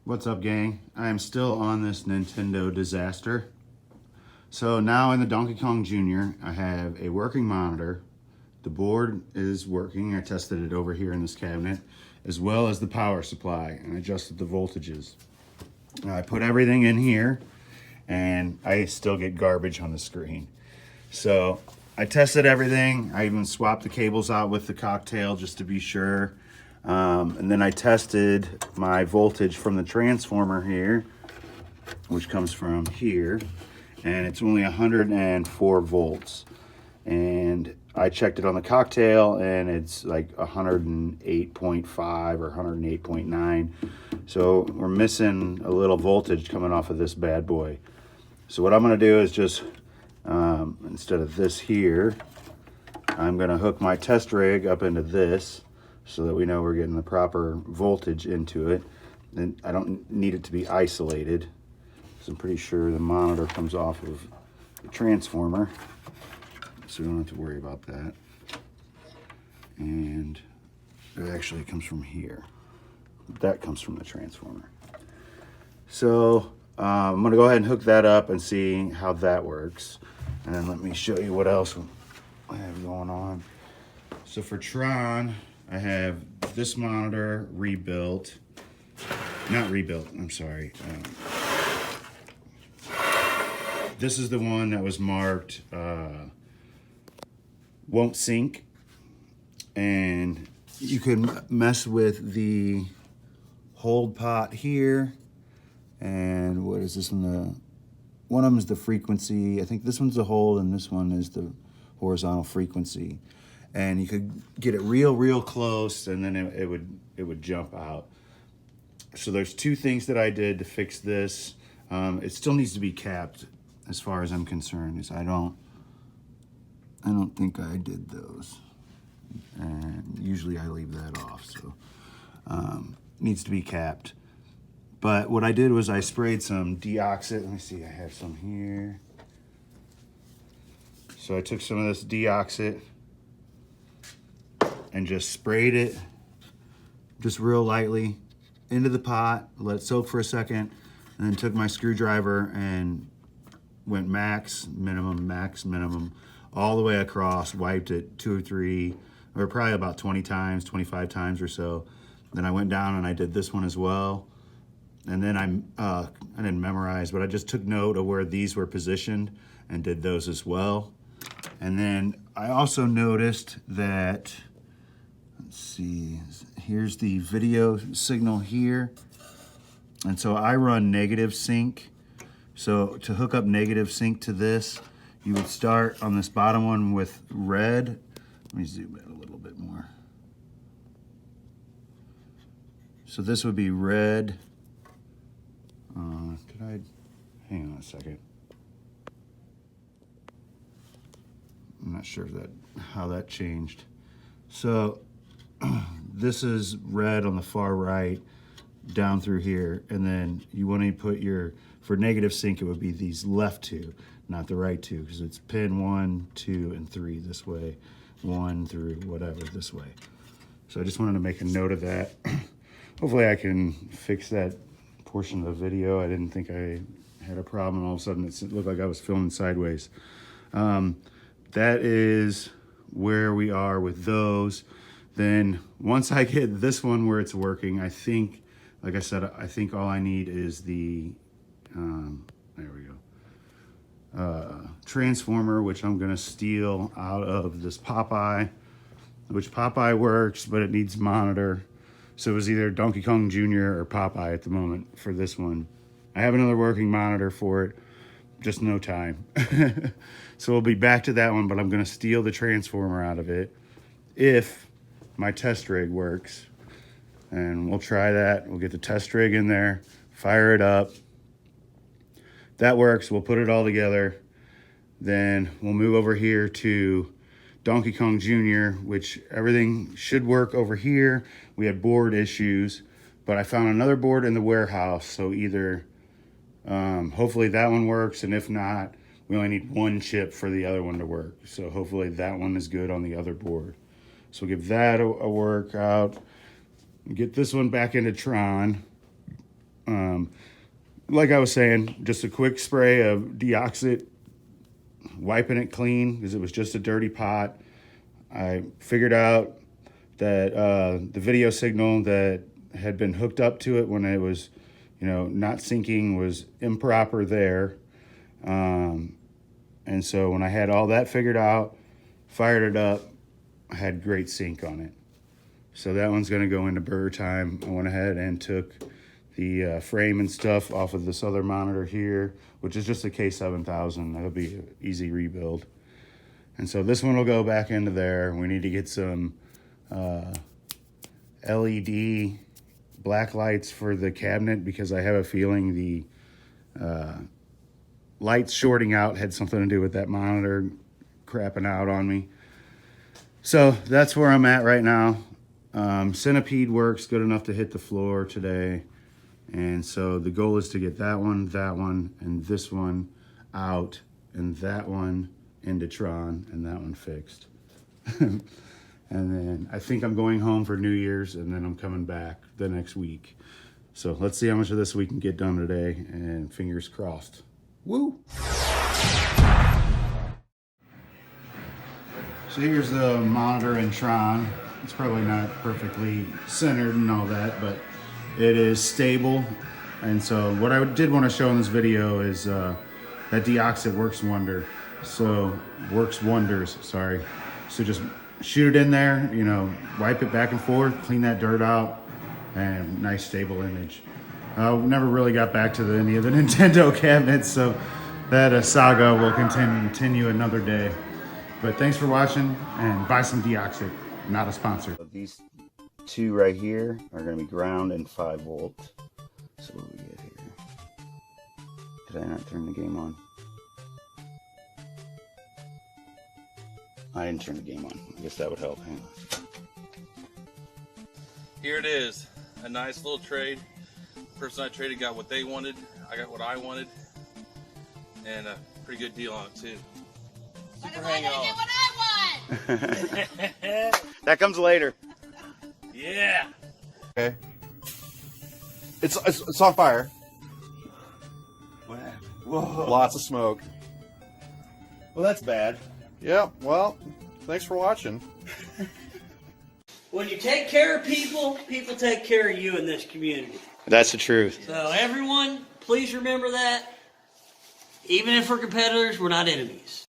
What's up, gang? I am still on this Nintendo disaster. So now in the Donkey Kong Jr., I have a working monitor. The board is working. I tested it over here in this cabinet, as well as the power supply, and adjusted the voltages. I put everything in here, and I still get garbage on the screen. So I tested everything. I even swapped the cables out with the cocktail just to be sure. And then I tested my voltage from the transformer here, which comes from here, and it's only 104 volts. And I checked it on the cocktail, and it's like 108.5 or 108.9. So we're missing a little voltage coming off of this bad boy. So what I'm going to do is just, instead of this here, I'm going to hook my test rig up into this, so that we know we're getting the proper voltage into it. And I don't need it to be isolated, because I'm pretty sure the monitor comes off of the transformer, so we don't have to worry about that. And it actually comes from here. That comes from the transformer. So I'm gonna go ahead and hook that up and see how that works. And then let me show you what else I have going on. So for Tron, I have this monitor rebuilt. Not rebuilt, I'm sorry. This is the one that was marked won't sync. And you can mess with the hold pot here. And what is this one? One of them is the frequency. I think this one's the hold and this one is the horizontal frequency. And you could get it real close, and then it would jump out. So there's two things that I did to fix this. It still needs to be capped, as far as I'm concerned. Is I don't think I did those, and usually I leave that off. So needs to be capped. But what I did was I sprayed some de-oxit. Let me see, I have some here. So I took some of this de-oxit and just sprayed it just real lightly into the pot, let it soak for a second, and then took my screwdriver and went max, minimum, all the way across, wiped it 2 or 3, or probably about 20 times, 25 times or so. Then I went down and I did this one as well. And then I didn't memorize, but I just took note of where these were positioned and did those as well. And then I also noticed that, let's see, here's the video signal here. And so I run negative sync. So to hook up negative sync to this, you would start on this bottom one with red. Let me zoom in a little bit more. So this would be red. Hang on a second. I'm not sure how that changed. So this is red on the far right, down through here, and then you want to put for negative sync, it would be these left two, not the right two, because it's pin 1, 2, and 3 this way, 1 through whatever this way. So I just wanted to make a note of that. Hopefully I can fix that portion of the video. I didn't think I had a problem. All of a sudden it looked like I was filming sideways. That is where we are with those. Then once I get this one where it's working, I think, like I said, I think all I need is the, there we go, transformer, which I'm gonna steal out of this Popeye, which Popeye works, but it needs monitor. So it was either Donkey Kong Jr. or Popeye at the moment for this one. I have another working monitor for it, just no time. So we'll be back to that one, but I'm gonna steal the transformer out of it if my test rig works. And we'll try that. We'll get the test rig in there, fire it up. That works, we'll put it all together. Then we'll move over here to Donkey Kong Jr., which everything should work over here. We had board issues, but I found another board in the warehouse. So either, hopefully that one works, and if not, we only need one chip for the other one to work. So hopefully that one is good on the other board. So we'll give that a workout. Get this one back into Tron. Like I was saying, just a quick spray of de-oxit, wiping it clean because it was just a dirty pot. I figured out that the video signal that had been hooked up to it when it was, not syncing was improper there. And so when I had all that figured out, fired it up, I had great sync on it. So that one's going to go into burr time. I went ahead and took the frame and stuff off of this other monitor here, which is just a K7000. That'll be an easy rebuild. And so this one will go back into there. We need to get some LED black lights for the cabinet because I have a feeling the lights shorting out had something to do with that monitor crapping out on me. So that's where I'm at right now. Centipede works good enough to hit the floor today. And so the goal is to get that one, and this one out, and that one into Tron, and that one fixed. And then I think I'm going home for New Year's, and then I'm coming back the next week. So let's see how much of this we can get done today, and fingers crossed. Woo! So here's the monitor in Tron. It's probably not perfectly centered and all that, but it is stable. And so what I did want to show in this video is that de-oxit works wonders. So just shoot it in there, wipe it back and forth, clean that dirt out, and nice stable image. Never really got back to any of the Nintendo cabinets, so that saga will continue another day. But thanks for watching, and buy some de-oxit. Not a sponsor. These two right here are going to be ground and 5 volt. So what do we get here? Did I not turn the game on? I didn't turn the game on. I guess that would help. Hang on. Here it is. A nice little trade. The person I traded got what they wanted. I got what I wanted. And a pretty good deal on it too. Super hang on. Get what I want! That comes later. Yeah. Okay. It's on fire. What happened? Whoa. Lots of smoke. Well, that's bad. Yeah, well, thanks for watching. When you take care of people, people take care of you in this community. That's the truth. So everyone, please remember that. Even if we're competitors, we're not enemies.